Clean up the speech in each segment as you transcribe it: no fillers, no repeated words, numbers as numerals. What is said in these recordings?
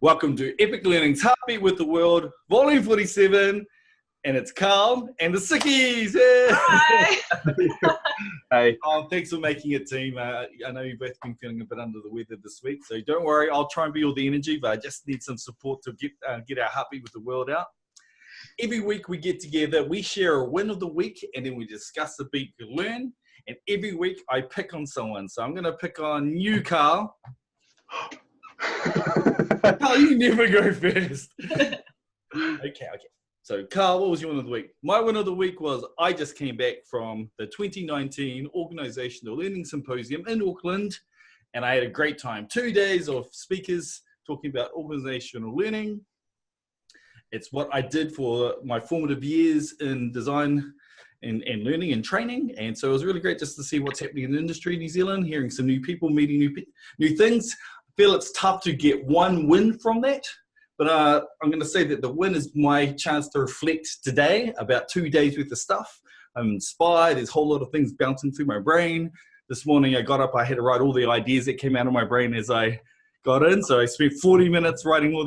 Welcome to Epic Learning's Heartbeat with the World, Volume 47, and it's Karl and the sickies. Yeah. Hi. Hey. Thanks for making it, team. I know you've both been feeling a bit under the weather this week, so don't worry. I'll try and be all the energy, but I just need some support to get our Heartbeat with the World out. Every week we get together, we share a win of the week, and then we discuss the beat we learn. And every week I pick on someone. So I'm going to pick on you, Karl. Karl, you never go first. Okay. So, Karl, what was your win of the week? My win of the week was I just came back from the 2019 Organizational Learning Symposium in Auckland, and I had a great time. 2 days of speakers talking about organizational learning. It's what I did for my formative years in design and learning and training. And so it was really great just to see what's happening in the industry in New Zealand, hearing some new people, meeting new things. I feel it's tough to get one win from that. But I'm going to say that the win is my chance to reflect today about 2 days worth of stuff. I'm inspired. There's a whole lot of things bouncing through my brain. This morning I got up, I had to write all the ideas that came out of my brain as I got in. So I spent 40 minutes writing all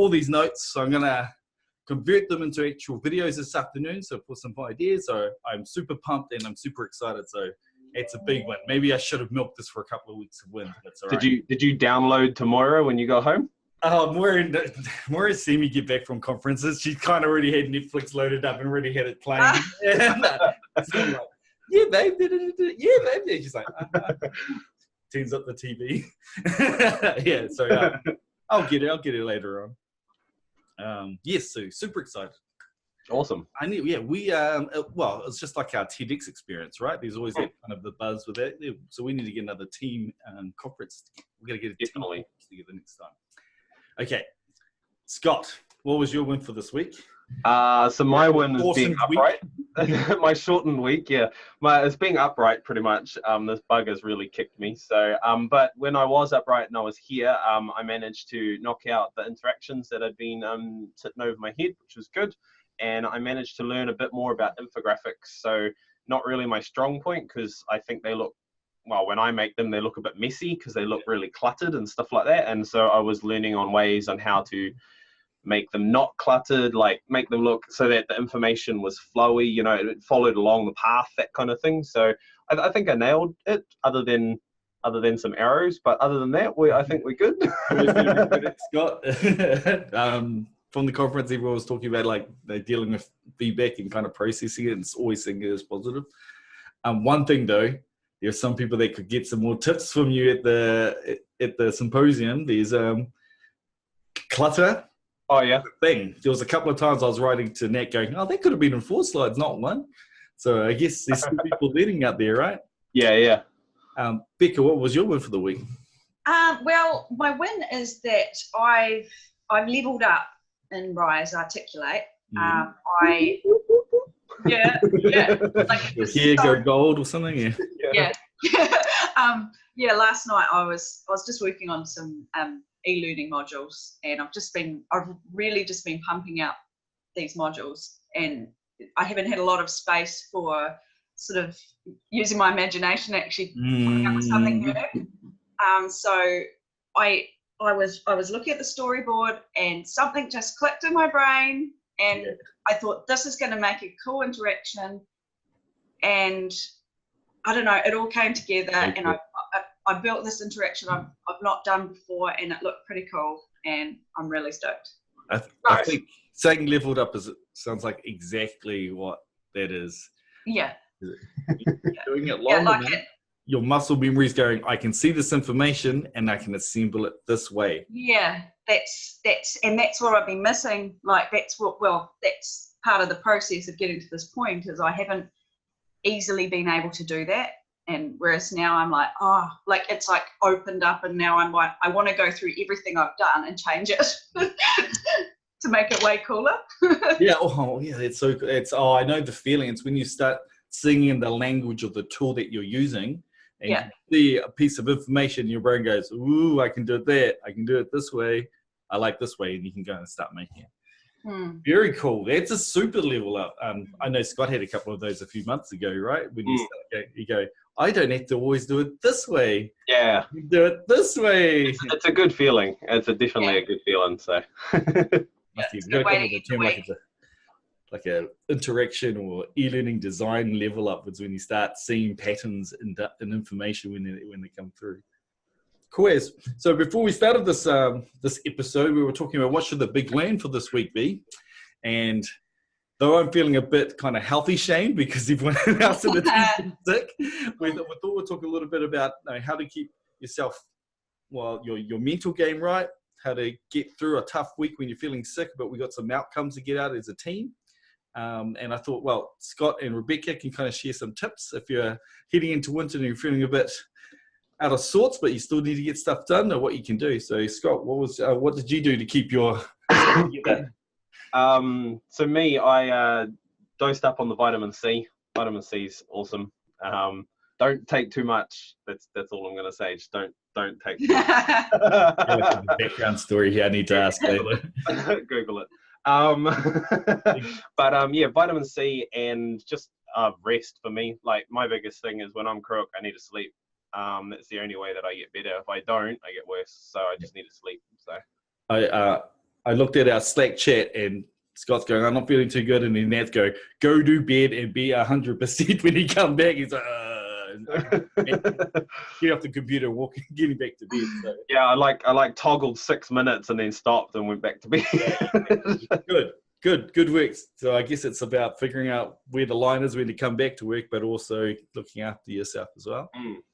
these notes. So I'm going to convert them into actual videos this afternoon. So for some ideas. So I'm super pumped and I'm super excited. So it's a big win. Maybe I should have milked this for a couple of weeks of win. That's all right. Did you download tomorrow when you got home? Moira's seen me get back from conferences. She kind of already had Netflix loaded up and already had it playing. So I'm like, yeah, babe. Yeah, babe. She's like, turns up the TV. Yeah, so I'll get it later on. Yes, so super excited. Awesome. Well, it's just like our TEDx experience, right? There's always that kind of the buzz with that. So we need to get another team conference. We're going to get a team conference together next time. Okay, Scott, what was your win for this week? So my win is being upright. My shortened week, yeah. It's being upright pretty much. This bug has really kicked me. So, but when I was upright and I was here, I managed to knock out the interactions that had been sitting over my head, which was good. And I managed to learn a bit more about infographics. So not really my strong point because I think they look, well, when I make them, they look a bit messy because they look really cluttered and stuff like that. And so I was learning on ways on how to make them not cluttered, like make them look so that the information was flowy, you know, it followed along the path, that kind of thing. So I think I nailed it other than some arrows. But other than that, I think we're good. Scott, from the conference, everyone was talking about like they're dealing with feedback and kind of processing it and always thinking it was positive. One thing though, there's some people that could get some more tips from you at the symposium. There's clutter. Oh yeah. Thing. There was a couple of times I was writing to Nat going, oh, that could have been in 4 slides, not 1. So I guess there's some people learning out there, right? Yeah. Becca, what was your win for the week? Well, my win is that I've leveled up in Rise Articulate. Yeah. Like your hair go gold or something, yeah. Yeah. Last night I was just working on some e-learning modules, and I've really just been pumping out these modules, and I haven't had a lot of space for sort of using my imagination actually coming up with something new. So I was looking at the storyboard and something just clicked in my brain, and I thought this is going to make a cool interaction, and I don't know, it all came together, and I built this interaction I've not done before, and it looked pretty cool, and I'm really stoked. I think saying leveled up sounds like exactly what that is. Yeah. You're doing it longer, your muscle memory is going, I can see this information and I can assemble it this way. Yeah, that's what I've been missing. Like that's part of the process of getting to this point, is I haven't easily been able to do that. And whereas now I'm like, it's like opened up, and now I'm like, I want to go through everything I've done and change it to make it way cooler. Yeah. I know the feeling. It's when you start singing the language of the tool that you're using, and you see a piece of information, your brain goes, ooh, I can do that. I can do it this way. I like this way, and you can go and start making it. Very cool. That's a super level up. I know Scott had a couple of those a few months ago, right? When you go, I don't have to always do it this way. Yeah. You do it this way. It's a good feeling. It's definitely a good feeling. So. You've got to come with a term like a interaction or e-learning design level upwards when you start seeing patterns in information when they come through. Cool. So before we started this this episode, we were talking about what should the big learn for this week be, and though I'm feeling a bit kind of healthy shamed because everyone else in the team is sick, we thought we'd talk a little bit about how to keep yourself, your mental game right, how to get through a tough week when you're feeling sick, but we got some outcomes to get out as a team. And I thought, well, Scott and Rebecca can kind of share some tips if you're heading into winter and you're feeling a bit out of sorts, but you still need to get stuff done, or what you can do. So, Scott, what did you do to keep your? So me, I dosed up on the vitamin C. Vitamin C's awesome. Don't take too much. That's all I'm going to say. Just don't take too much. The background story here I need to ask later. Google it. But yeah, vitamin C and just rest for me. Like, my biggest thing is when I'm crook, I need to sleep. That's the only way that I get better. If I don't, I get worse. So I just need to sleep. So I looked at our Slack chat and Scott's going, I'm not feeling too good, and then Nat's go to bed and be 100% when he come back. He's like, get off the computer, getting back to bed. So. Yeah, I like toggled 6 minutes and then stopped and went back to bed. Good work. So I guess it's about figuring out where the line is when to come back to work, but also looking after yourself as well.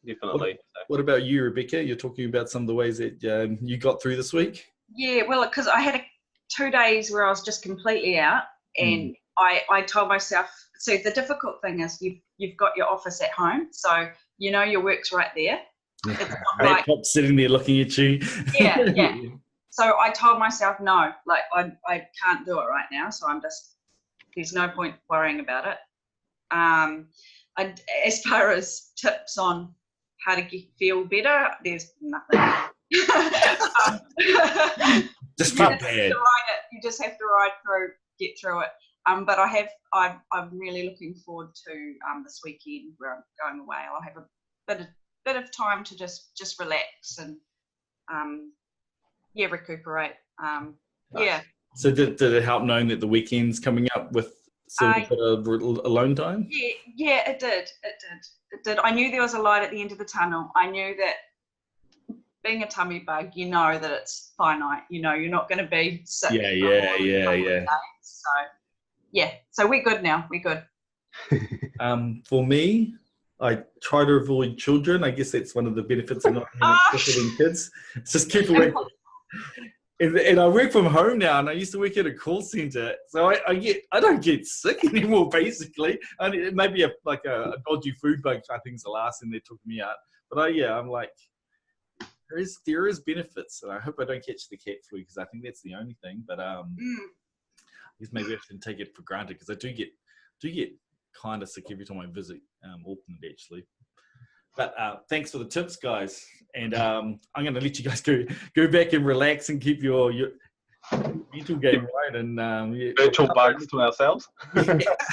Definitely. What about you, Rebecca? You're talking about some of the ways that you got through this week. Yeah, well, because I had 2 days where I was just completely out, and I told myself. So the difficult thing is you've got your office at home, so your work's right there. It's not like sitting there looking at you. Yeah. So I told myself, no, like I can't do it right now. So there's no point worrying about it. As far as tips on how to feel better, there's nothing. Just feel bad. You just have to get through it. But I'm really looking forward to this weekend where I'm going away. I'll have a bit of time to just relax and recuperate. Yeah. So did it help knowing that the weekend's coming up with some bit of alone time? Yeah, it did. It did. I knew there was a light at the end of the tunnel. I knew that being a tummy bug, that it's finite. You're not going to be sick. Yeah. So we're good now. We're good. For me, I try to avoid children. I guess that's one of the benefits of not having kids. It's just keep away. And I work from home now, and I used to work at a call center, so I don't get sick anymore. Basically, maybe a dodgy food bug. I think is the last thing that took me out. But I'm like, there is benefits, and I hope I don't catch the cat flu because I think that's the only thing. But I guess maybe I shouldn't take it for granted because I do get kind of sick every time I visit Auckland actually. But thanks for the tips, guys. And I'm going to let you guys go back and relax and keep your mental game right. And virtual bugs to ourselves.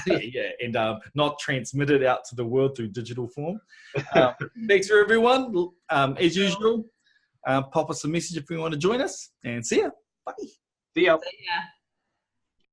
yeah, and not transmit it out to the world through digital form. Thanks for everyone. As usual, pop us a message if you want to join us. And see ya. Bye. See ya. See ya.